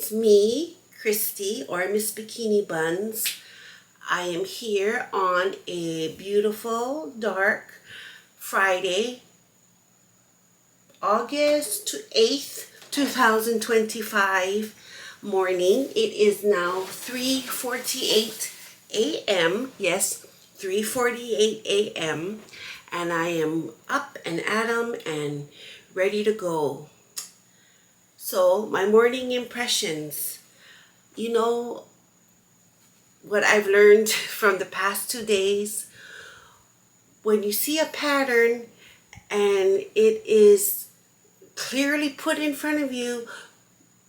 it's me, Christy, or Miss Bikini Buns. I am here on a beautiful, dark Friday, August 8th, 2025 morning. It is now 3:48 a.m. Yes, 3:48 a.m. And I am up and at 'em and ready to go. So, my morning impressions. You know what I've learned from the past 2 days? When you see a pattern and it is clearly put in front of you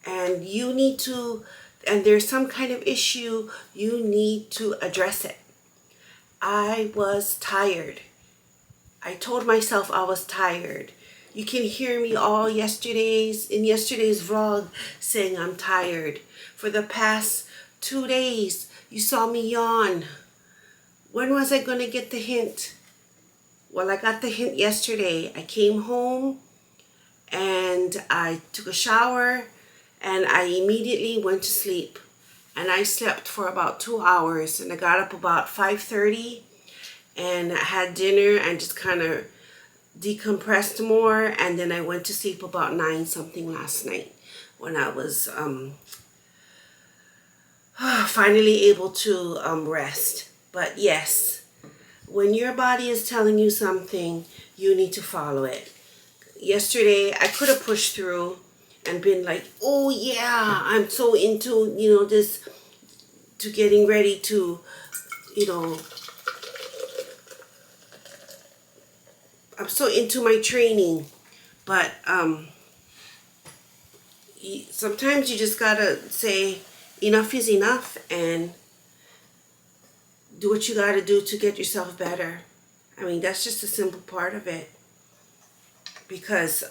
and and there's some kind of issue, you need to address it. I was tired. I told myself I was tired. You can hear me in yesterday's vlog saying I'm tired. For the past 2 days, you saw me yawn. When was I going to get the hint? Well, I got the hint yesterday. I came home and I took a shower and I immediately went to sleep. And I slept for about 2 hours and I got up about 5:30 and I had dinner and just kind of decompressed more, and then I went to sleep about 9 something last night when I was finally able to rest. But yes, when your body is telling you something, you need to follow it. Yesterday I could have pushed through and been like, oh yeah, I'm so into this, to getting ready to I'm so into my training. But sometimes you just gotta say enough is enough and do what you gotta do to get yourself better. I mean, that's just a simple part of it. Because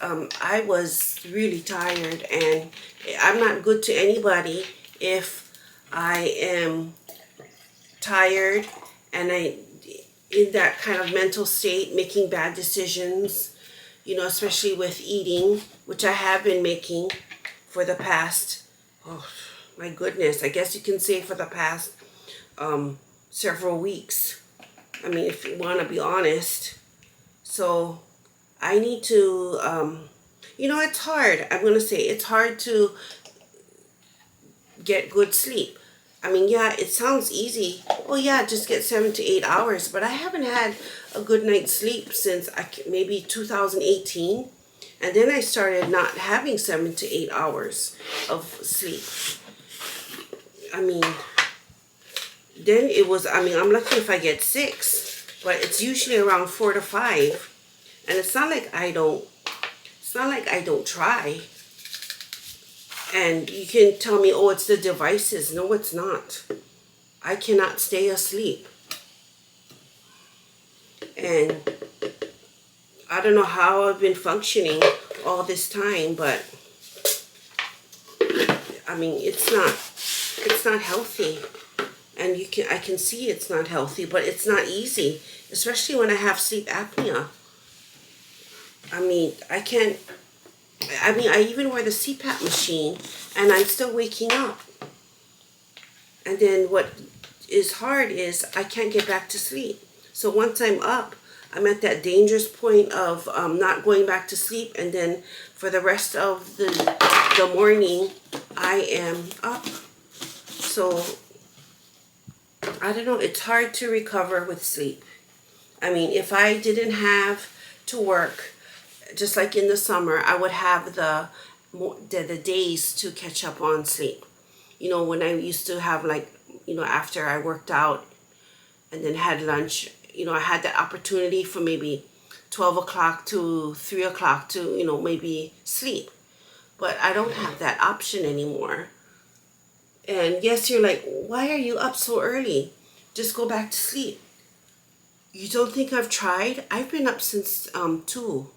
I was really tired, and I'm not good to anybody if I am tired and in that kind of mental state, making bad decisions, especially with eating, which I have been making for the past, oh my goodness, I guess you can say for the past several weeks. I mean, if you want to be honest. So I need to, it's hard. I'm going to say it's hard to get good sleep. I mean, yeah, it sounds easy. Oh yeah, just get 7 to 8 hours. But I haven't had a good night's sleep since maybe 2018. And then I started not having 7 to 8 hours of sleep. I mean, then I'm lucky if I get 6. But it's usually around 4 to 5. And it's not like I don't try. And you can tell me, oh, it's the devices. No, it's not. I cannot stay asleep. And I don't know how I've been functioning all this time, but I mean, it's not healthy. And I can see it's not healthy, but it's not easy, especially when I have sleep apnea. I mean, I even wear the CPAP machine and I'm still waking up. And then what is hard is I can't get back to sleep. So once I'm up, I'm at that dangerous point of not going back to sleep. And then for the rest of the morning, I am up. So I don't know. It's hard to recover with sleep. I mean, if I didn't have to work, just like in the summer, I would have the days to catch up on sleep. When I used to have after I worked out and then had lunch, I had that opportunity for maybe 12 o'clock to 3 o'clock to, maybe sleep. But I don't have that option anymore. And yes, you're like, why are you up so early? Just go back to sleep. You don't think I've tried? I've been up since 2.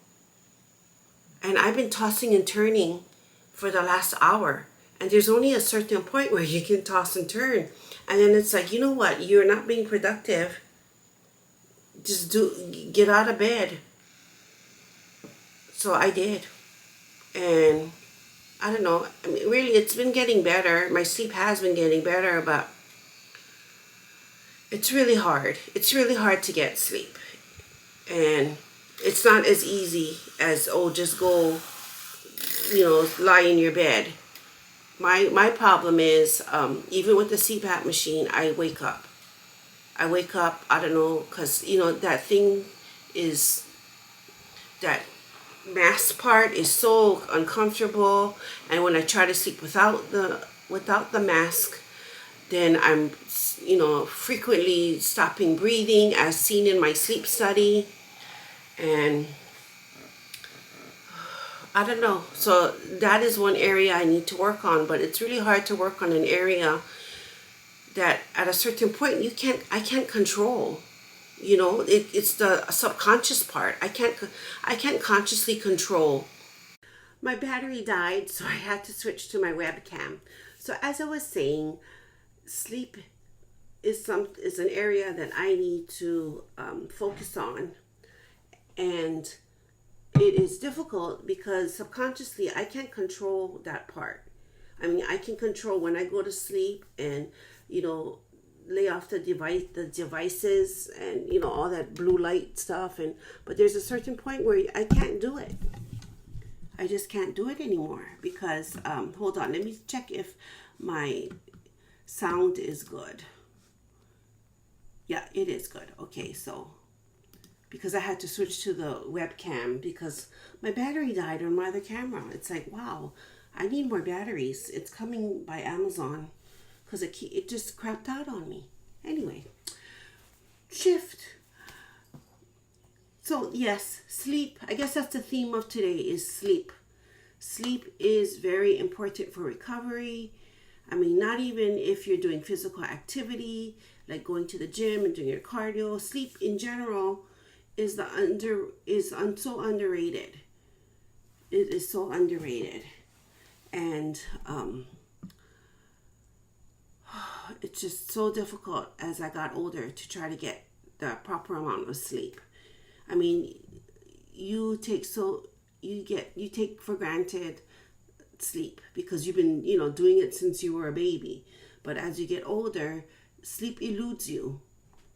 And I've been tossing and turning for the last hour. And there's only a certain point where you can toss and turn. And then it's like, you know what? You're not being productive. Just get out of bed. So I did. And I don't know. I mean, really, it's been getting better. My sleep has been getting better, but it's really hard. It's really hard to get sleep. And it's not as easy as, oh, just go, lie in your bed. My problem is, even with the CPAP machine, I wake up. I don't know, because, that thing is, that mask part is so uncomfortable. And when I try to sleep without the mask, then I'm, frequently stopping breathing, as seen in my sleep study. And I don't know. So that is one area I need to work on, but it's really hard to work on an area that at a certain point I can't control. It's the subconscious part. I can't consciously control. My battery died, so I had to switch to my webcam. So as I was saying, sleep is an area that I need to focus on, and it is difficult because subconsciously I can't control that part. I mean, I can control when I go to sleep and lay off the devices and all that blue light stuff, but there's a certain point where I can't do it. I just can't do it anymore because hold on, let me check if my sound is good. Yeah, it is good. Okay, so because I had to switch to the webcam because my battery died on my other camera. It's like, wow, I need more batteries. It's coming by Amazon because it just crapped out on me. Anyway, shift. So yes, sleep. I guess that's the theme of today is sleep. Sleep is very important for recovery. I mean, not even if you're doing physical activity, like going to the gym and doing your cardio. Sleep in general is so underrated. It is so underrated. And it's just so difficult as I got older to try to get the proper amount of sleep. I mean, you take for granted sleep because you've been, doing it since you were a baby. But as you get older, sleep eludes you.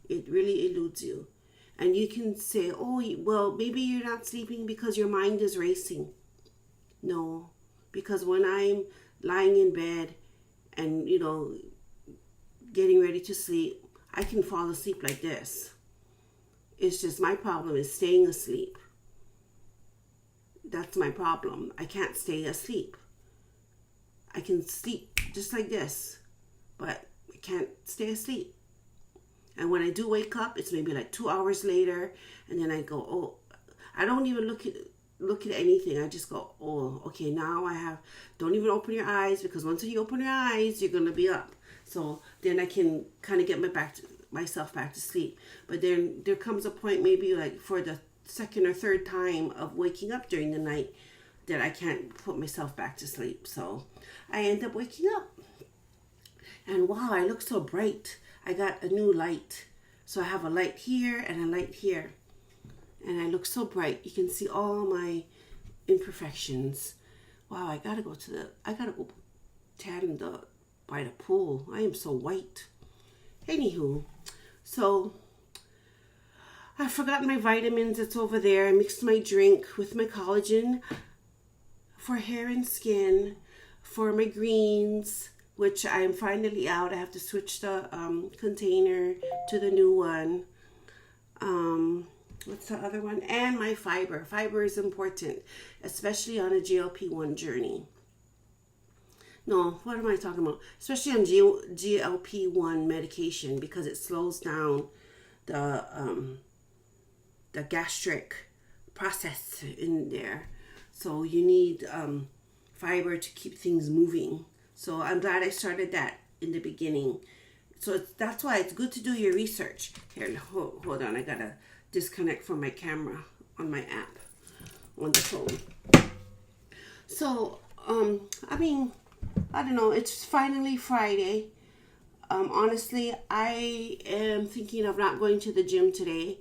It really eludes you. And you can say, oh, well, maybe you're not sleeping because your mind is racing. No, because when I'm lying in bed and, getting ready to sleep, I can fall asleep like this. It's just my problem is staying asleep. That's my problem. I can't stay asleep. I can sleep just like this, but I can't stay asleep. And when I do wake up, it's maybe like 2 hours later, and then I go, oh, I don't even look at anything. I just go, oh, okay, now don't even open your eyes, because once you open your eyes, you're going to be up. So then I can kind of get myself back to sleep. But then there comes a point, maybe like for the second or third time of waking up during the night, that I can't put myself back to sleep. So I end up waking up. And wow, I look so bright. I got a new light. So I have a light here and a light here. And I look so bright. You can see all my imperfections. Wow, I gotta go tan by the pool. I am so white. Anywho, so I forgot my vitamins. It's over there. I mixed my drink with my collagen for hair and skin, for my greens, which I am finally out. I have to switch the container to the new one. What's the other one? And my fiber. Fiber is important, especially on a GLP-1 journey. No, what am I talking about? Especially on GLP-1 medication, because it slows down the gastric process in there. So you need fiber to keep things moving. So I'm glad I started that in the beginning. So that's why it's good to do your research. Here, hold on. I gotta disconnect from my camera on my app on the phone. So, I mean, I don't know. It's finally Friday. Honestly, I am thinking of not going to the gym today,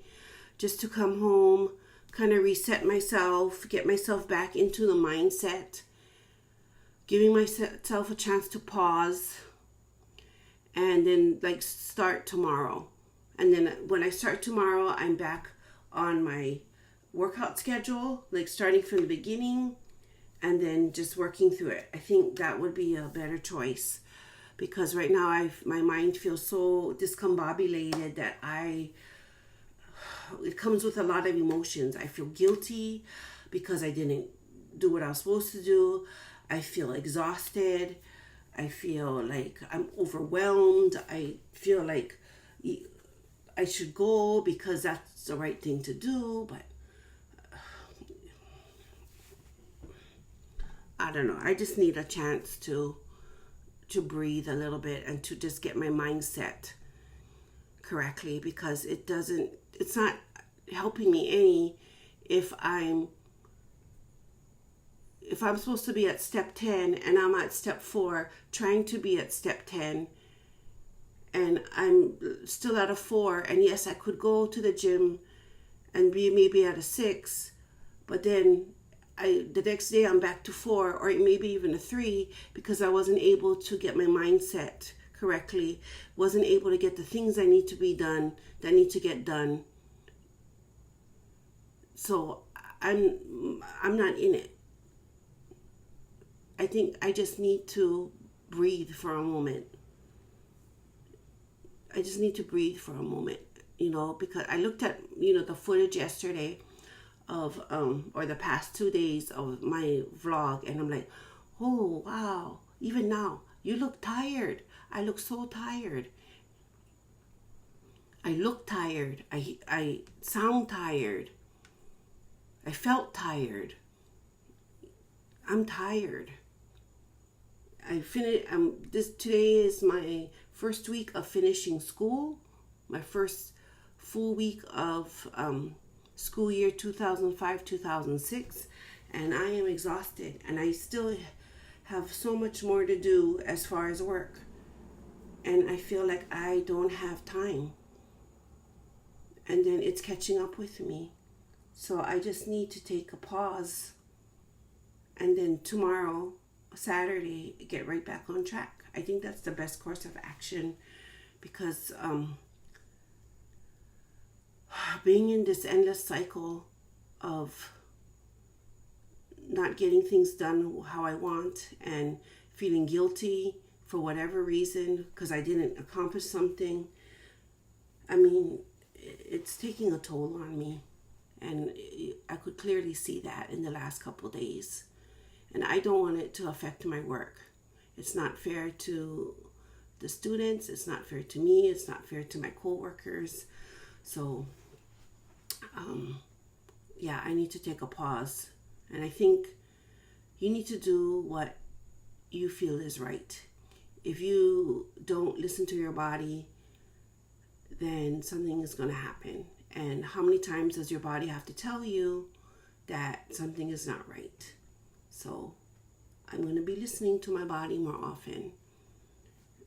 just to come home, kind of reset myself, get myself back into the mindset giving myself a chance to pause and then like start tomorrow. And then when I start tomorrow, I'm back on my workout schedule, like starting from the beginning and then just working through it. I think that would be a better choice, because right now my mind feels so discombobulated that it comes with a lot of emotions. I feel guilty because I didn't do what I was supposed to do. I feel exhausted. I feel like I'm overwhelmed. I feel like I should go because that's the right thing to do, but I don't know. I just need a chance to breathe a little bit and to just get my mindset correctly, because it's not helping me any if I'm supposed to be at step 10 and I'm at step 4 trying to be at step 10 and I'm still at a 4, and yes, I could go to the gym and be maybe at a 6, but then the next day I'm back to 4 or maybe even a 3 because I wasn't able to get my mindset correctly, wasn't able to get the things that need to get done. So I'm not in it. I think I just need to breathe for a moment. Because I looked at, the footage yesterday of, or the past 2 days of my vlog, and I'm like, oh, wow, even now, you look tired. I look so tired. I look tired. I sound tired. I felt tired. I'm tired. I finished. Today is my first week of finishing school. My first full week of school year 2005-2006, and I am exhausted. And I still have so much more to do as far as work, and I feel like I don't have time. And then it's catching up with me. So I just need to take a pause, and then tomorrow, Saturday, get right back on track. I think that's the best course of action, because being in this endless cycle of not getting things done how I want and feeling guilty for whatever reason because I didn't accomplish something, I mean, it's taking a toll on me. And I could clearly see that in the last couple of days. And I don't want it to affect my work. It's not fair to the students. It's not fair to me. It's not fair to my coworkers. So, I need to take a pause. And I think you need to do what you feel is right. If you don't listen to your body, then something is going to happen. And how many times does your body have to tell you that something is not right? So I'm going to be listening to my body more often,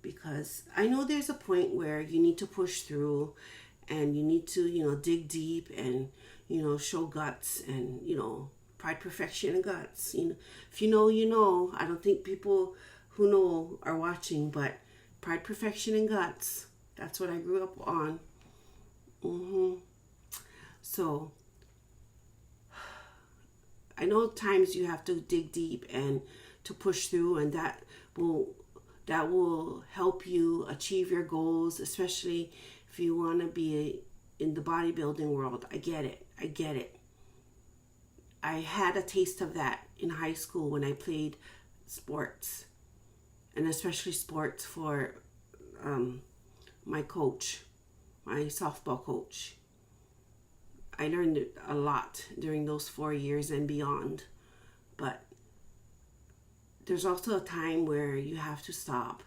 because I know there's a point where you need to push through and you need to, dig deep and, show guts and, pride, perfection, and guts. If you know, you know. I don't think people who know are watching, but pride, perfection, and guts, that's what I grew up on. So I know times you have to dig deep and to push through, and that will help you achieve your goals, especially if you want to be in the bodybuilding world. I get it. I had a taste of that in high school when I played sports, and especially sports for my coach, my softball coach. I learned a lot during those 4 years and beyond, but there's also a time where you have to stop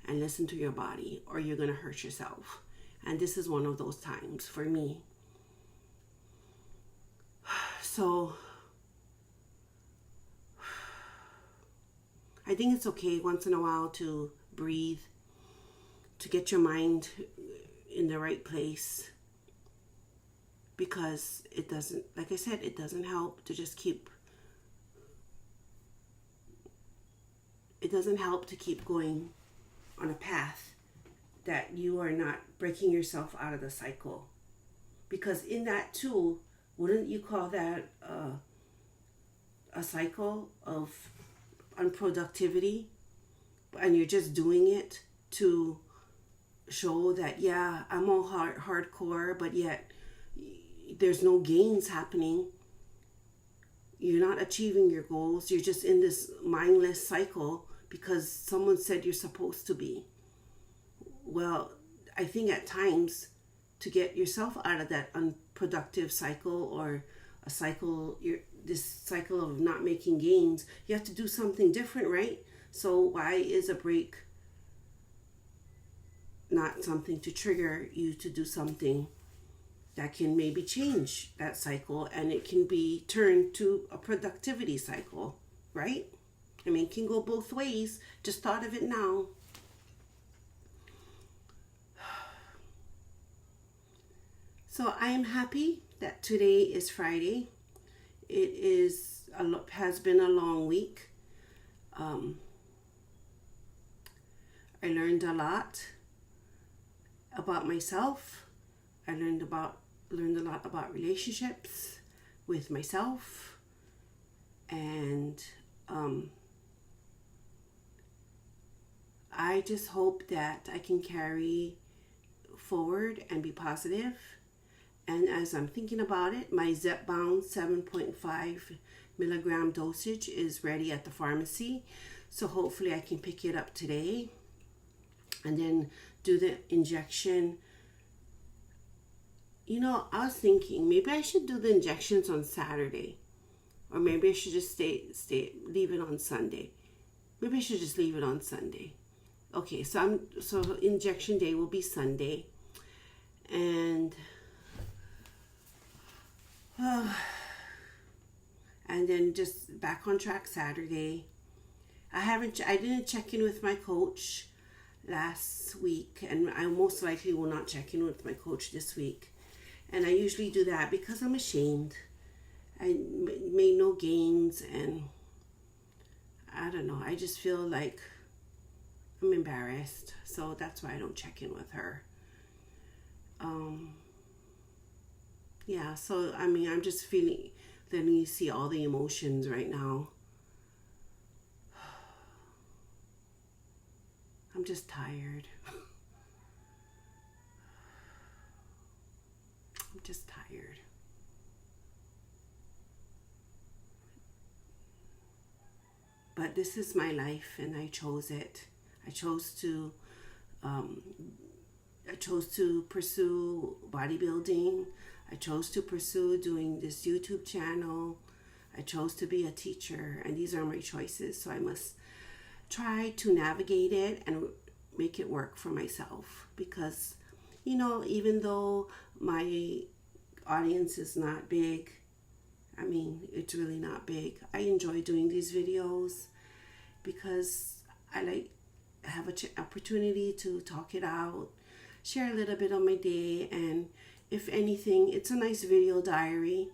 and listen to your body, or you're going to hurt yourself. And this is one of those times for me. So I think it's okay once in a while to breathe, to get your mind in the right place, because it doesn't, like I said, it doesn't help to just keep it doesn't help to keep going on a path that you are not breaking yourself out of the cycle. Because in that too, wouldn't you call that a cycle of unproductivity? And you're just doing it to show that, yeah, I'm all hardcore, but yet there's no gains happening. You're not achieving your goals. You're just in this mindless cycle because someone said you're supposed to be. Well, I think at times to get yourself out of that unproductive cycle or a cycle, this cycle of not making gains, you have to do something different, right? So why is a break not something to trigger you to do something that can maybe change that cycle, and it can be turned to a productivity cycle, right? I mean, it can go both ways. Just thought of it now. So I am happy that today is Friday. It has been a long week. I learned a lot about myself. I learned a lot about relationships with myself, and I just hope that I can carry forward and be positive. And as I'm thinking about it, my Zepbound 7.5 milligram dosage is ready at the pharmacy, so hopefully I can pick it up today and then do the injection. You know, I was thinking maybe I should do the injections on Saturday, or maybe I should just leave it on Sunday. Maybe I should just leave it on Sunday. Okay, so injection day will be Sunday, and then just back on track Saturday. I didn't check in with my coach last week, and I most likely will not check in with my coach this week. And I usually do that because I'm ashamed. I made no gains, and I don't know. I just feel like I'm embarrassed, so that's why I don't check in with her. Yeah, so I mean, I'm just letting you see all the emotions right now. I'm just tired. I'm just tired. But this is my life, and I chose it. I chose to pursue bodybuilding. I chose to pursue doing this YouTube channel. I chose to be a teacher, and these are my choices. So I must try to navigate it and make it work for myself, because, you know, even though my audience is not big, I mean, it's really not big. I enjoy doing these videos because I have an opportunity to talk it out, share a little bit of my day, and if anything, it's a nice video diary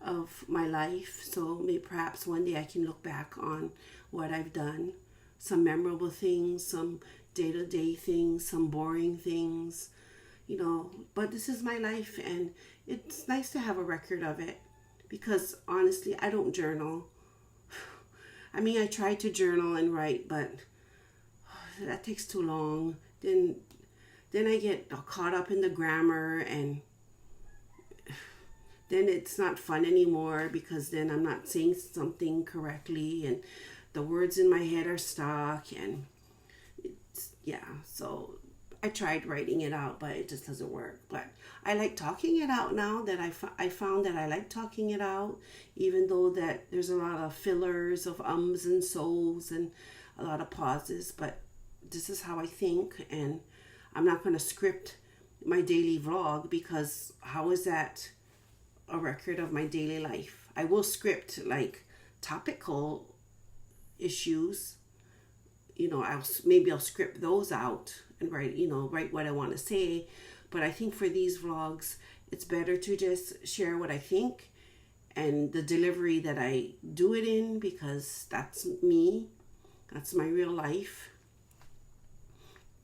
of my life. So maybe perhaps one day I can look back on what I've done, some memorable things, some day-to-day things, some boring things, you know. But this is my life, and it's nice to have a record of it, because honestly, I don't journal. I mean, I try to journal and write, but that takes too long. Then I get caught up in the grammar, and then it's not fun anymore, because then I'm not saying something correctly, and the words in my head are stuck, and so I tried writing it out, but it just doesn't work. But I like talking it out now that I found that I like talking it out, even though that there's a lot of fillers of ums and so's and a lot of pauses. But this is how I think, and I'm not going to script my daily vlog, because how is that a record of my daily life? I will script like topical issues. You know, I'll script those out and write what I want to say. But I think for these vlogs, it's better to just share what I think and the delivery that I do it in, because that's me. That's my real life.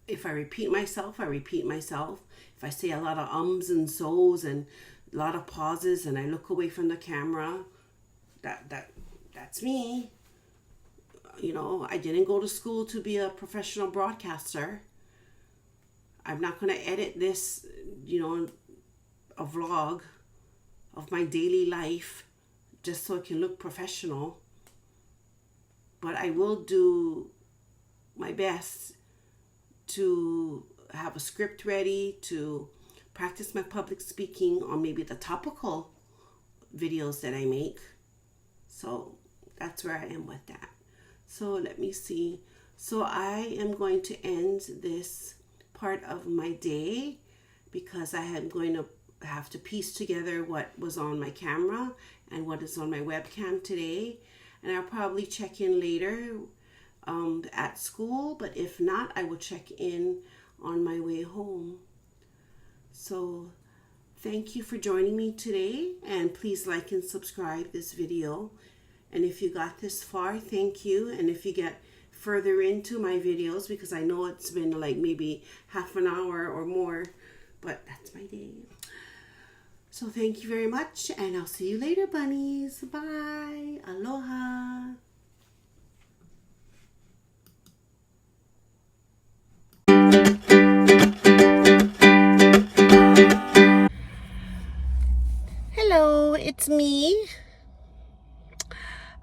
If I repeat myself, I repeat myself. If I say a lot of ums and so's and a lot of pauses and I look away from the camera, that's me. You know, I didn't go to school to be a professional broadcaster. I'm not going to edit this, you know, a vlog of my daily life just so it can look professional. But I will do my best to have a script ready, to practice my public speaking on maybe the topical videos that I make. So that's where I am with that. So let me see. So I am going to end this part of my day because I am going to have to piece together what was on my camera and what is on my webcam today. And I'll probably check in later at school, but if not, I will check in on my way home. So thank you for joining me today, and please like and subscribe this video. And if you got this far, thank you. And if you get further into my videos, because I know it's been like maybe half an hour or more, but that's my day. So thank you very much, and I'll see you later, bunnies. Bye. Aloha. Hello, it's me.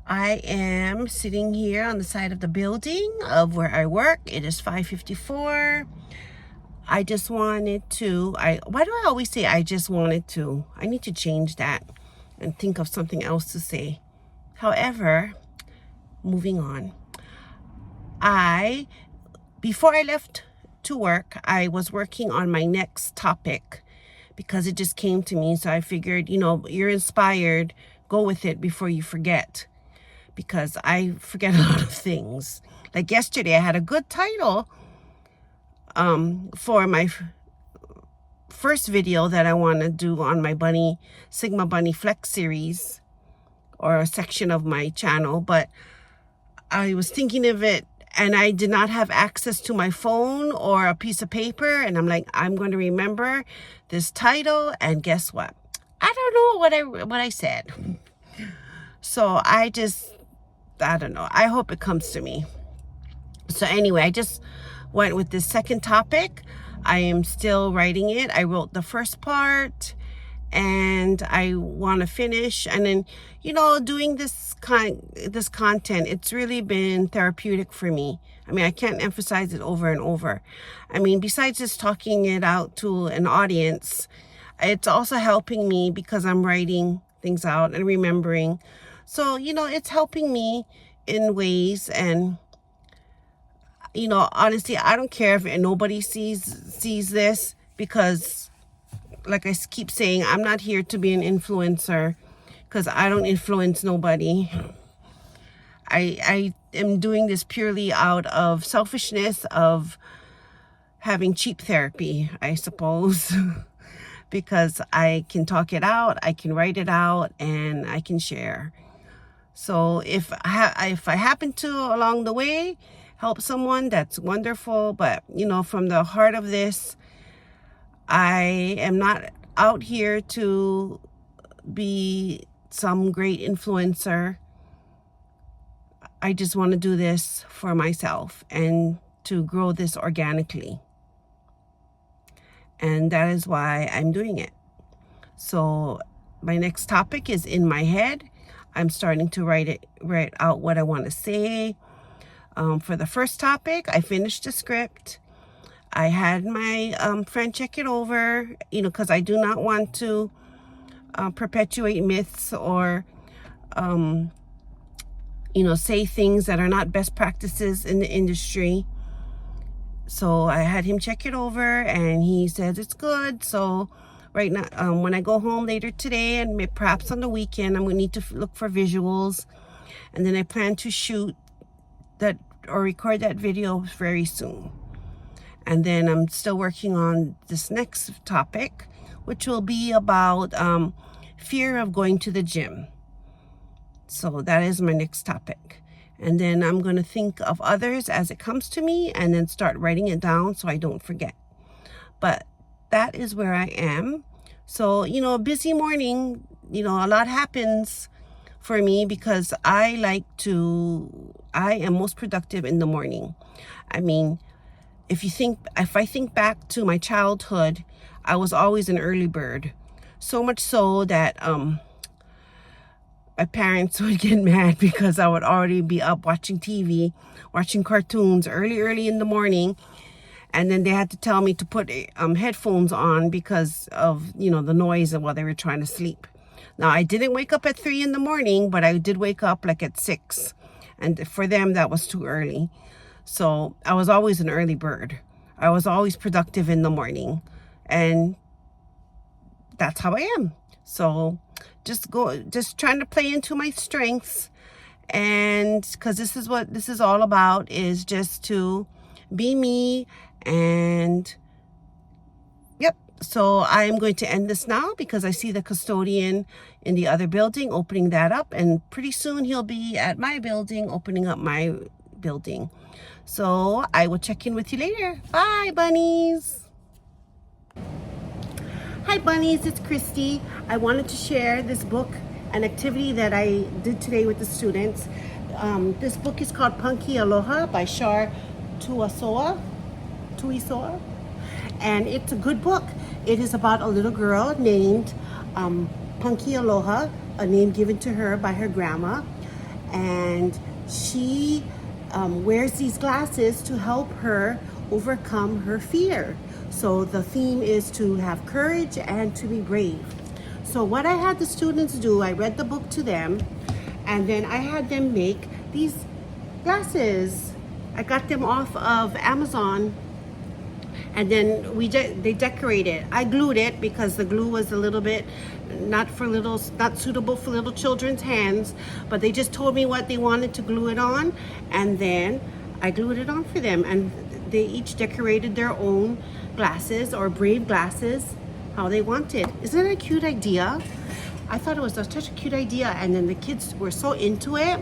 I am sitting here on the side of the building of where I work. It is 5:54. I just wanted to, why do I always say I just wanted to? I need to change that and think of something else to say. However, moving on. Before I left to work, I was working on my next topic because it just came to me. So I figured, you know, you're inspired, go with it before you forget. Because I forget a lot of things. Like yesterday, I had a good title for my first video that I want to do on my Sigma Bunny Flex series, or a section of my channel, but I was thinking of it and I did not have access to my phone or a piece of paper, and I'm like, I'm going to remember this title, and guess what? I don't know what I said. So I don't know. I hope it comes to me. So anyway, I just went with this second topic. I am still writing it. I wrote the first part and I want to finish. And then, you know, doing this content, it's really been therapeutic for me. I mean, I can't emphasize it over and over. I mean, besides just talking it out to an audience, it's also helping me because I'm writing things out and remembering. So, you know, it's helping me in ways. And, you know, honestly, I don't care if nobody sees this, because like I keep saying, I'm not here to be an influencer, because I don't influence nobody. I am doing this purely out of selfishness, of having cheap therapy, I suppose. Because I can talk it out, I can write it out, and I can share. So if I happen to along the way help someone, that's wonderful. But, you know, from the heart of this, I am not out here to be some great influencer. I just want to do this for myself and to grow this organically. And that is why I'm doing it. So my next topic is in my head. I'm starting to write out what I want to say. For the first topic, I finished the script. I had my friend check it over, you know, because I do not want to perpetuate myths or, you know, say things that are not best practices in the industry. So I had him check it over and he says it's good. So right now, when I go home later today and perhaps on the weekend, I'm going to need to look for visuals. And then I plan to shoot that or record that video very soon. And then I'm still working on this next topic, which will be about fear of going to the gym. So that is my next topic. And then I'm going to think of others as it comes to me and then start writing it down so I don't forget. But that is where I am. So, a busy morning, a lot happens for me because I am most productive in the morning. I mean, if I think back to my childhood, I was always an early bird. So much so that my parents would get mad because I would already be up watching TV, watching cartoons early in the morning. And then they had to tell me to put headphones on because of, the noise while they were trying to sleep. Now, I didn't wake up at 3 in the morning, but I did wake up like at 6. And for them, that was too early. So I was always an early bird. I was always productive in the morning. And that's how I am. So just trying to play into my strengths. And because this is what this is all about, is just to be me. And yep. So I am going to end this now because I see the custodian in the other building opening that up. And pretty soon he'll be at my building opening up my building. So I will check in with you later. Bye, bunnies. Hi, bunnies. It's Christy. I wanted to share this book, an activity that I did today with the students. This book is called Punky Aloha by Shar Tuisoa. And it's a good book. It is about a little girl named Punky Aloha, a name given to her by her grandma. And she wears these glasses to help her overcome her fear. So the theme is to have courage and to be brave. So what I had the students do, I read the book to them, and then I had them make these glasses. I got them off of Amazon, and then they decorated. I glued it because the glue was a little bit not suitable for little children's hands, but they just told me what they wanted to glue it on, and then I glued it on for them, and they each decorated their own glasses or brave glasses how they wanted. Isn't that a cute idea? I thought it was such a cute idea, and then the kids were so into it,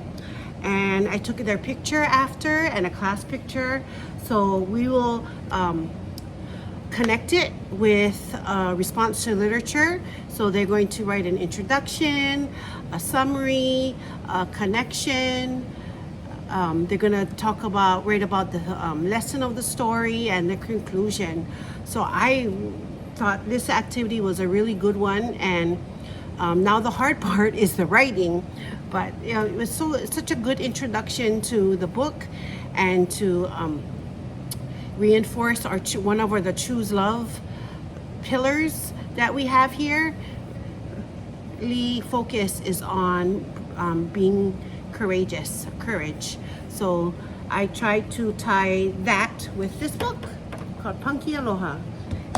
and I took their picture after and a class picture. So we will connect it with response to literature. So they're going to write an introduction, a summary, a connection. They're going to write about the lesson of the story and the conclusion. So I thought this activity was a really good one, and now the hard part is the writing. But it was such a good introduction to the book, and to reinforce one of the Choose Love pillars that we have here. The focus is on being courage. So I tried to tie that with this book called Punky Aloha,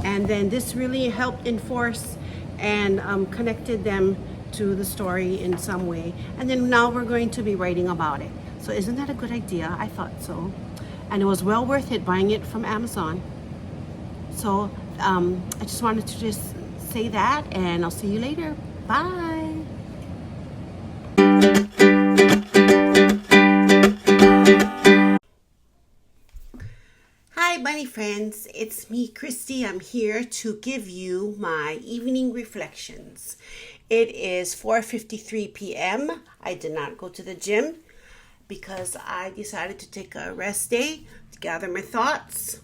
and then this really helped enforce and connected them to the story in some way. And then now we're going to be writing about it. So isn't that a good idea? I thought so. And it was well worth it buying it from Amazon. So I just wanted to just say that, and I'll see you later. Bye. Hi, bunny friends. It's me, Christy. I'm here to give you my evening reflections. It is 4:53 p.m. I did not go to the gym because I decided to take a rest day to gather my thoughts,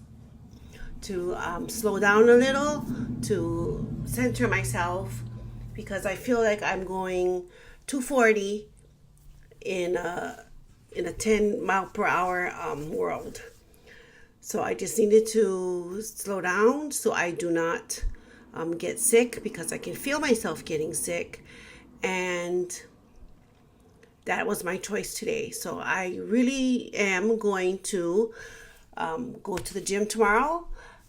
to slow down a little, to center myself, because I feel like I'm going 240 in a 10 mile per hour world. So I just needed to slow down so I do not get sick, because I can feel myself getting sick, and that was my choice today. So I really am going to go to the gym tomorrow.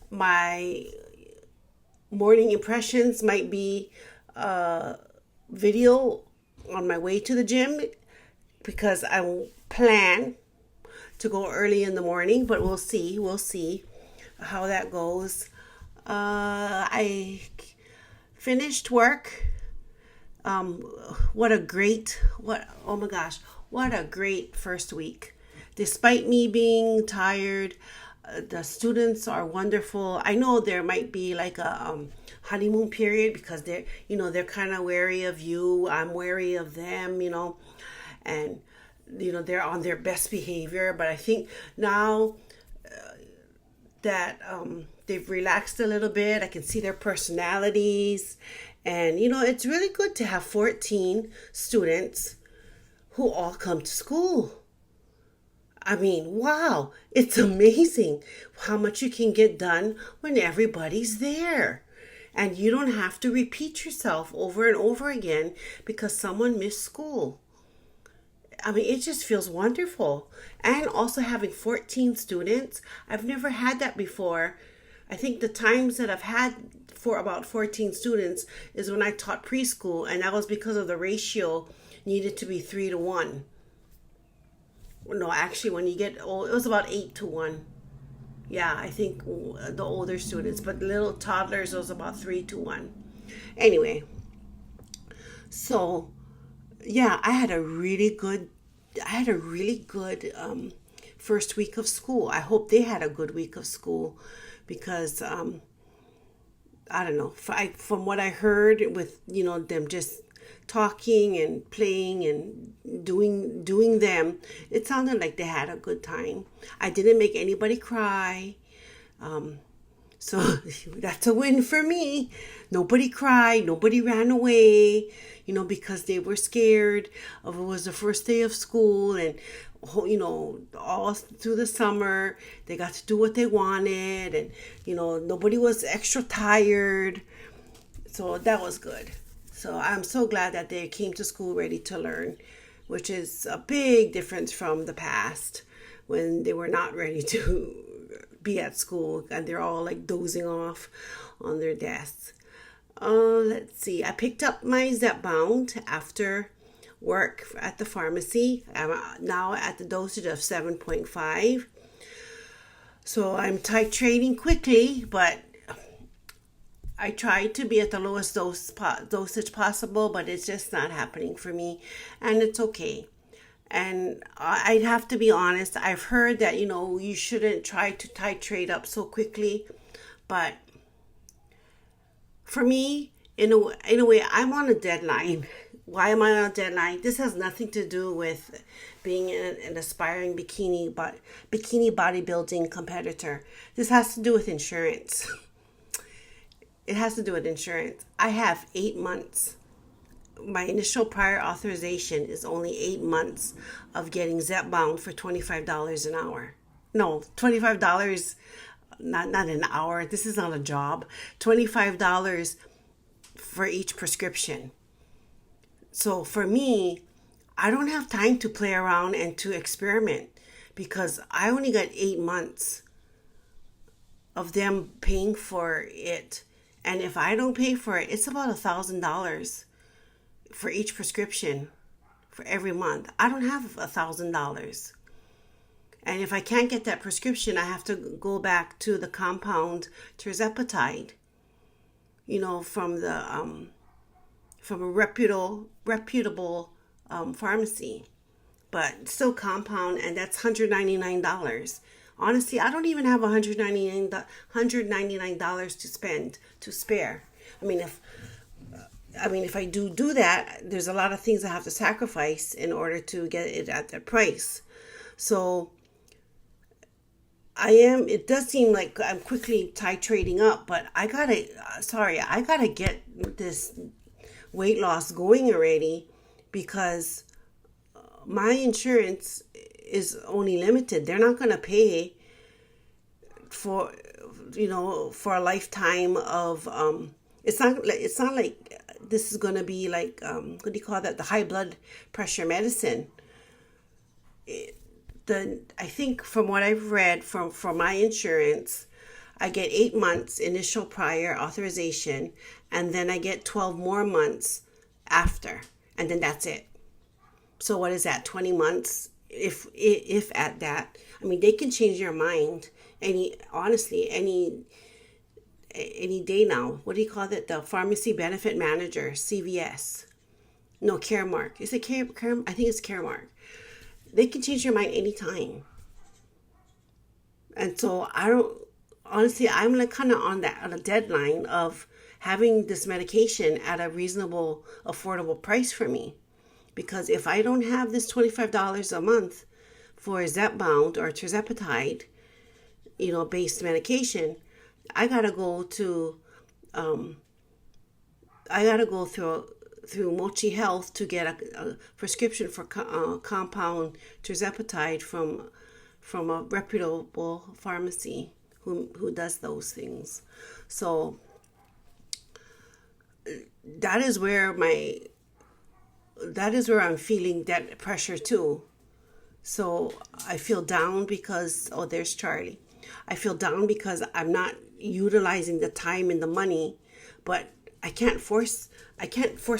My morning impressions might be a video on my way to the gym, because I will plan to go early in the morning, but we'll see how that goes. I finished work. Oh my gosh, What a great first week. Despite me being tired, the students are wonderful. I know there might be like a honeymoon period because they're kind of wary of you. I'm wary of them, and they're on their best behavior. But I think now that they've relaxed a little bit, I can see their personalities, and it's really good to have 14 students who all come to school. I mean, wow, it's amazing how much you can get done when everybody's there. And you don't have to repeat yourself over and over again because someone missed school. I mean, it just feels wonderful. And also having 14 students, I've never had that before. I think the times that I've had for about 14 students is when I taught preschool, and that was because of the ratio needed to be 3-1. No, actually, when you get old, it was about 8-1. Yeah, I think the older students, but little toddlers, it was about 3-1. Anyway, so yeah, I had a really good first week of school. I hope they had a good week of school because I don't know. From what I heard with them just talking and playing and doing them, it sounded like they had a good time. I didn't make anybody cry. So that's a win for me. Nobody cried, nobody ran away, because they were scared of it was the first day of school, and all through the summer they got to do what they wanted, and nobody was extra tired. So that was good. So I'm so glad that they came to school ready to learn, which is a big difference from the past when they were not ready to be at school and they're all like dozing off on their desks. Let's see. I picked up my Zepbound after work at the pharmacy. I'm now at the dosage of 7.5. So I'm titrating quickly, but I tried to be at the lowest dosage possible, but it's just not happening for me, and it's okay. And I'd have to be honest, I've heard that, you shouldn't try to titrate up so quickly, but for me, in a way, I'm on a deadline. Why am I on a deadline? This has nothing to do with being an aspiring bikini bodybuilding competitor. This has to do with insurance. It has to do with insurance. I have 8 months. My initial prior authorization is only 8 months of getting Zepbound for $25 an hour. No, $25, not an hour. This is not a job. $25 for each prescription. So for me, I don't have time to play around and to experiment because I only got 8 months of them paying for it. And if I don't pay for it, it's about $1,000 for each prescription for every month. I don't have $1,000. And if I can't get that prescription, I have to go back to the compound tirzepatide, from a reputable pharmacy. But still compound, and that's $199. Honestly, I don't even have $199 to spare. I mean, if I do that, there's a lot of things I have to sacrifice in order to get it at that price. So it does seem like I'm quickly titrating up, but I gotta get this weight loss going already because my insurance is only limited. They're not going to pay for a lifetime of it's not like this is going to be like what do you call that, the high blood pressure medicine. I think from what I've read from my insurance, I get 8 months initial prior authorization, and then I get 12 more months after, and then that's it. So what is that, 20 months? If at that. I mean, they can change your mind any day now. What do you call it? The Pharmacy Benefit Manager, CVS. No, Caremark. Is it Care? I think it's Caremark. They can change your mind anytime. And so I don't, honestly, I'm like kind of on a deadline of having this medication at a reasonable, affordable price for me. Because if I don't have this $25 a month for Zepbound or tirzepatide, based medication, I gotta go to, I gotta go through Mochi Health to get a prescription for compound tirzepatide from a reputable pharmacy who does those things. So that is where I'm feeling that pressure too. So I feel down because, oh, there's Charlie. I feel down because I'm not utilizing the time and the money, but I can't force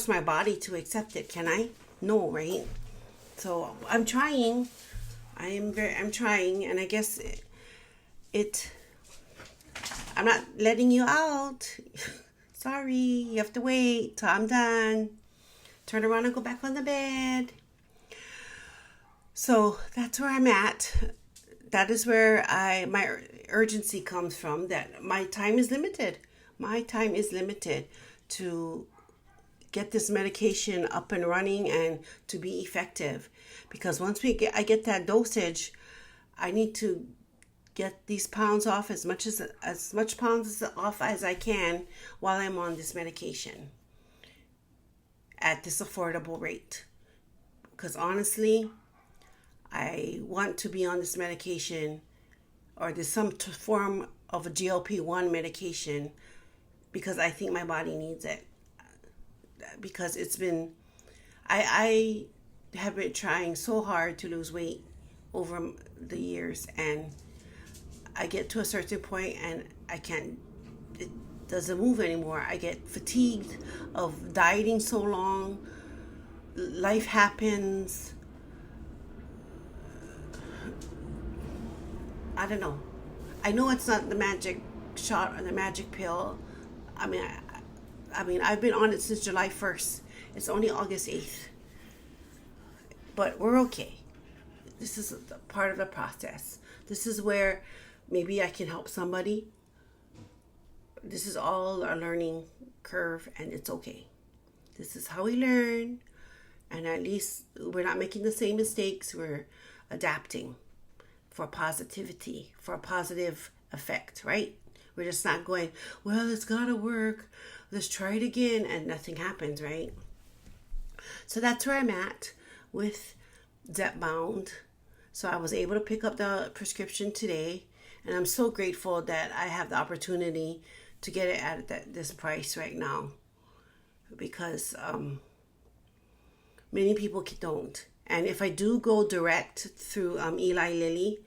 my body to accept it, can I? No, right? So I'm trying. I'm trying, and I guess I'm not letting you out. Sorry, you have to wait till I'm done. Turn around and go back on the bed. So that's where I'm at. That is where my urgency comes from, that my time is limited. My time is limited to get this medication up and running and to be effective. Because once I get that dosage, I need to get these pounds off as much pounds off as I can while I'm on this medication at this affordable rate. Because honestly, I want to be on this medication, or there's some form of a GLP-1 medication, because I think my body needs it. Because I have been trying so hard to lose weight over the years, and I get to a certain point and it doesn't move anymore. I get fatigued of dieting so long. Life happens. I don't know. I know it's not the magic shot or the magic pill. I mean, I've been on it since July 1st. It's only August 8th. But we're okay. This is part of the process. This is where maybe I can help somebody. This is all a learning curve, and it's okay. This is how we learn. And at least we're not making the same mistakes. We're adapting for positivity, for a positive effect, right? We're just not going, well, it's gotta work. Let's try it again, and nothing happens, right? So that's where I'm at with Zepbound. So I was able to pick up the prescription today, and I'm so grateful that I have the opportunity to get it at this price right now, because many people don't. And if I do go direct through Eli Lilly,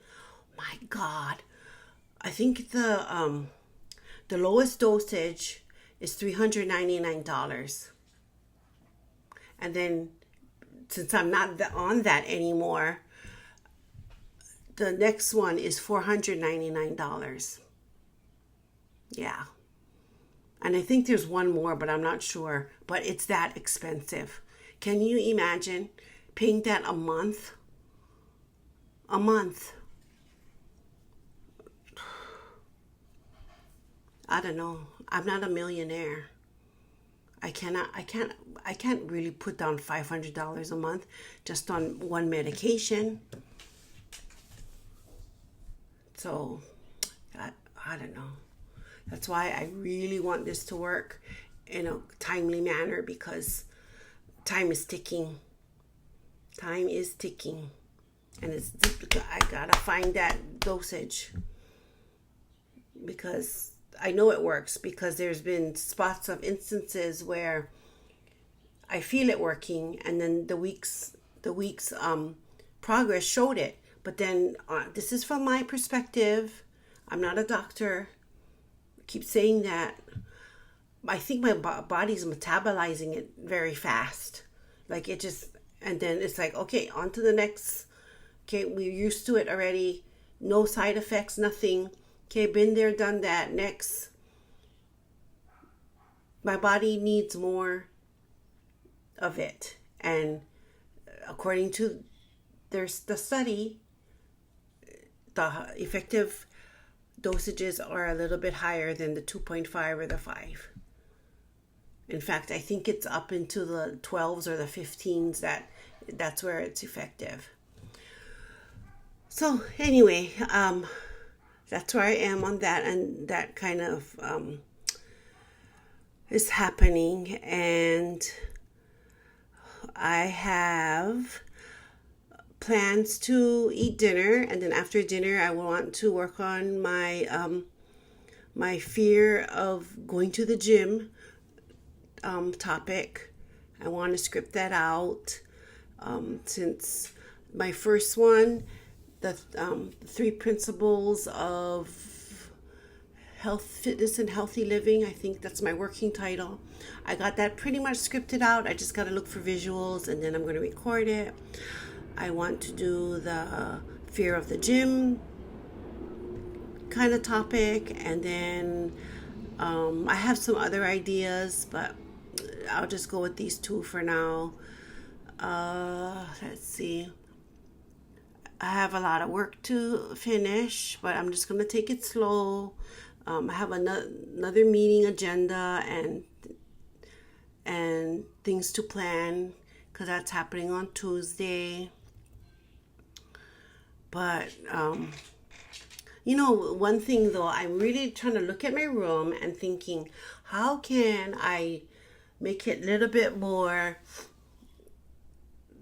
my God, I think the lowest dosage is $399. And then, since I'm not on that anymore, the next one is $499. Yeah. And I think there's one more, but I'm not sure. But it's that expensive. Can you imagine paying that a month? A month. I don't know. I'm not a millionaire. I can't really put down $500 a month just on one medication. So, I don't know. That's why I really want this to work in a timely manner, because time is ticking. Time is ticking. And I gotta find that dosage, because I know it works, because there's been spots of instances where I feel it working, and then the week's progress showed it. But then this is from my perspective. I'm not a doctor. I keep saying that. I think my body's metabolizing it very fast. Like it just, and then it's like, okay, on to the next. Okay, we're used to it already. No side effects, nothing. Okay, been there, done that. Next. My body needs more of it. And according to there's the study, the effective dosages are a little bit higher than the 2.5 or the 5. In fact, I think it's up into the 12s or the 15s that's where it's effective. So anyway, that's where I am on that, and that kind of is happening. And I have plans to eat dinner, and then after dinner I want to work on my my fear of going to the gym topic. I want to script that out, since my first one, the 3 principles of health, fitness, and healthy living, I think that's my working title. I got that pretty much scripted out. I just got to look for visuals, and then I'm going to record it. I want to do the fear of the gym kind of topic, and then I have some other ideas, but I'll just go with these 2 for now. Let's see. I have a lot of work to finish, but I'm just going to take it slow. I have another meeting agenda and things to plan, because that's happening on Tuesday. But one thing though, I'm really trying to look at my room and thinking, how can I make it a little bit more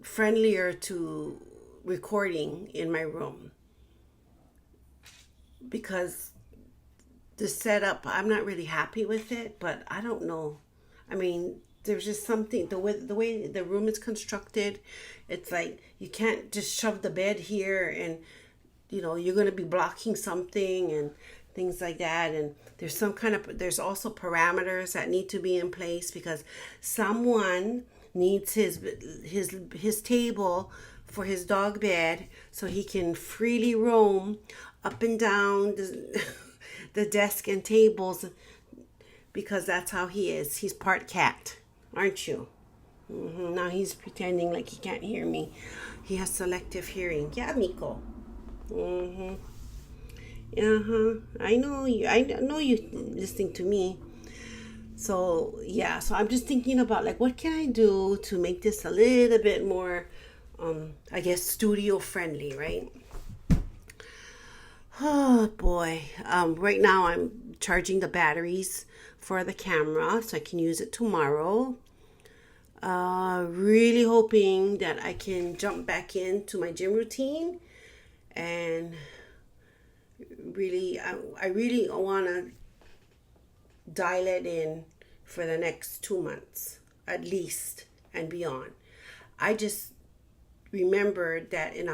friendlier to recording in my room? Because the setup, I'm not really happy with it, but I don't know. I mean, there's just something, the way the room is constructed, it's like you can't just shove the bed here and you're going to be blocking something and things like that. And there's also parameters that need to be in place, because someone needs his table for his dog bed so he can freely roam up and down the desk and tables, because that's how he is. He's part cat, aren't you? Now he's pretending like he can't hear me. He has selective hearing. Yeah, Miko. I know you. I know you listening to me. So yeah. So I'm just thinking about, like, what can I do to make this a little bit more, I guess, studio friendly, right? Oh boy. Right now I'm charging the batteries for the camera so I can use it tomorrow. Really hoping that I can jump back into my gym routine, and I really want to dial it in for the next 2 months at least and beyond. I just remembered that in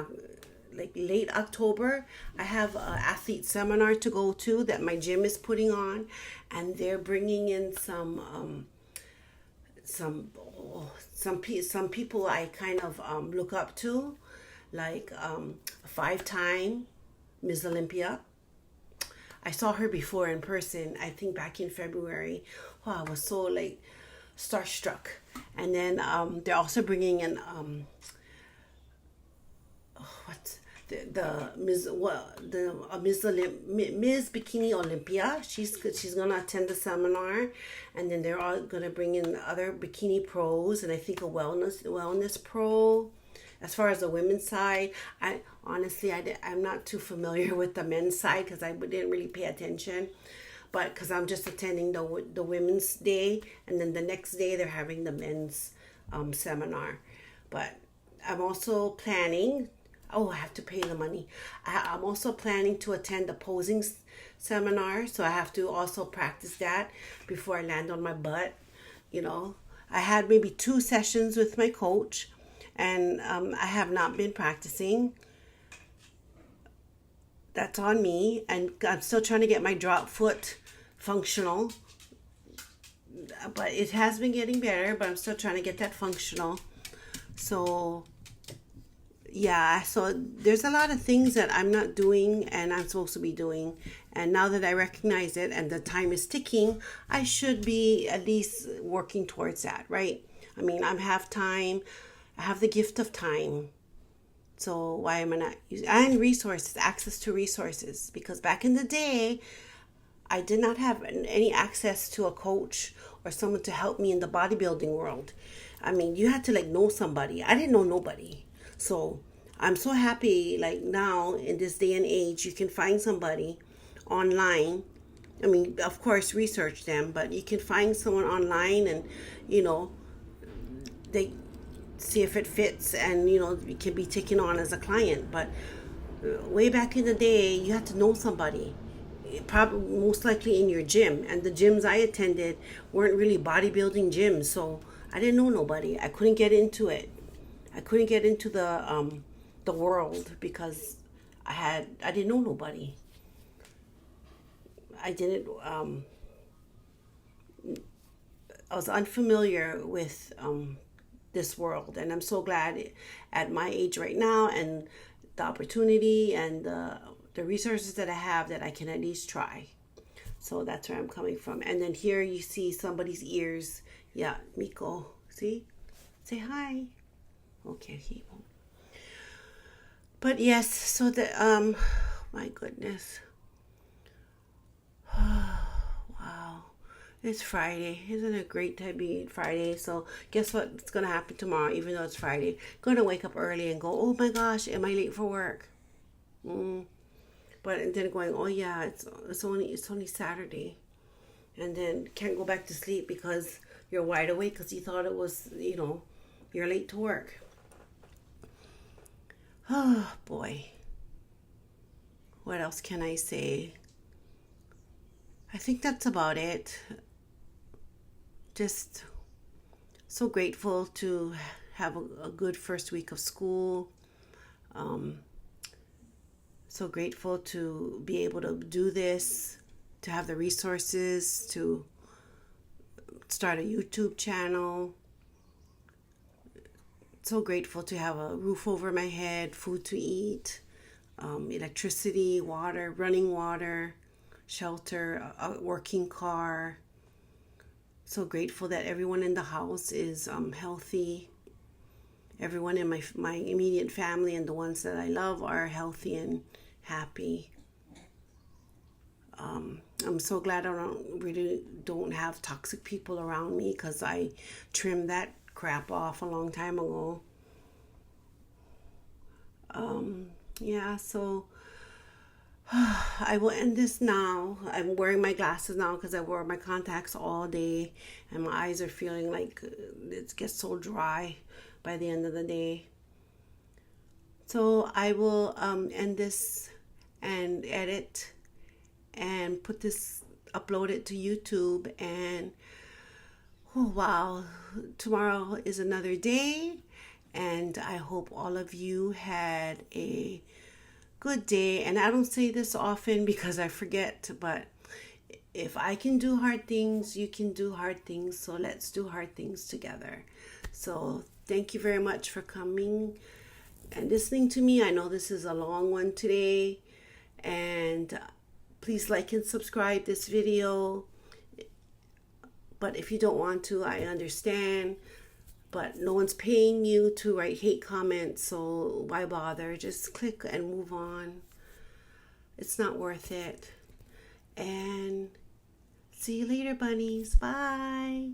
late October, I have an athlete seminar to go to that my gym is putting on, and they're bringing in some people I kind of look up to, like 5-time Miss Olympia. I saw her before in person, I think back in February. Oh, I was so starstruck. And then they're also bringing in Miss Bikini Olympia. She's gonna attend the seminar, and then they're all gonna bring in other bikini pros, and I think a wellness pro. As far as the women's side, I'm not too familiar with the men's side because I didn't really pay attention. But because I'm just attending the women's day, and then the next day they're having the men's seminar. But I'm also planning. Oh, I have to pay the money. I'm also planning to attend the posing seminar, so I have to also practice that before I land on my butt. I had maybe 2 sessions with my coach, and I have not been practicing. That's on me, and I'm still trying to get my drop foot functional, but it has been getting better, but I'm still trying to get that functional. So yeah, so there's a lot of things that I'm not doing and I'm supposed to be doing, and now that I recognize it and the time is ticking, I should be at least working towards that, right? I mean, I have the gift of time. So why am I not using, and resources, access to resources, because back in the day I did not have any access to a coach or someone to help me in the bodybuilding world. I mean, you had to like know somebody. I didn't know nobody. So I'm so happy like now in this day and age you can find somebody online. I mean, of course, research them, but you can find someone online and, you know, they see if it fits and, you know, it can be taken on as a client. But way back in the day, you had to know somebody, probably most likely in your gym. And the gyms I attended weren't really bodybuilding gyms, so I didn't know nobody. I couldn't get into it. I couldn't get into the world because I didn't know nobody. I didn't I was unfamiliar with this world, and I'm so glad at my age right now and the opportunity and the resources that I have that I can at least try. So that's where I'm coming from. And then here you see somebody's ears. Yeah, Miko. See? Say hi. Okay, he won't. But yes, so the my goodness. Wow. It's Friday. Isn't it a great time to be Friday? So guess what's gonna happen tomorrow, even though it's Friday? Gonna wake up early and go, oh my gosh, am I late for work? But and then going, oh yeah, it's only Saturday, and then can't go back to sleep because you're wide awake because you thought it was, you know, you're late to work. Oh boy, what else can I say? I think that's about it. Just so grateful to have a good first week of school. Um, so grateful to be able to do this, to have the resources to start a YouTube channel. So grateful to have a roof over my head, food to eat, electricity, water, running water, shelter, a working car. So grateful that everyone in the house is healthy. Everyone in my immediate family and the ones that I love are healthy and happy. I'm so glad I don't have toxic people around me because I trimmed that crap off a long time ago. Yeah, so I will end this now. I'm wearing my glasses now because I wore my contacts all day and my eyes are feeling like it gets so dry by the end of the day. So I will end this and edit and upload it to YouTube. And oh wow, tomorrow is another day, and I hope all of you had a good day. And I don't say this often because I forget, but if I can do hard things, you can do hard things. So let's do hard things together. So thank you very much for coming and listening to me. I know this is a long one today, and please like and subscribe this video. But if you don't want to, I understand. But no one's paying you to write hate comments, so why bother? Just click and move on. It's not worth it. And see you later, bunnies. Bye.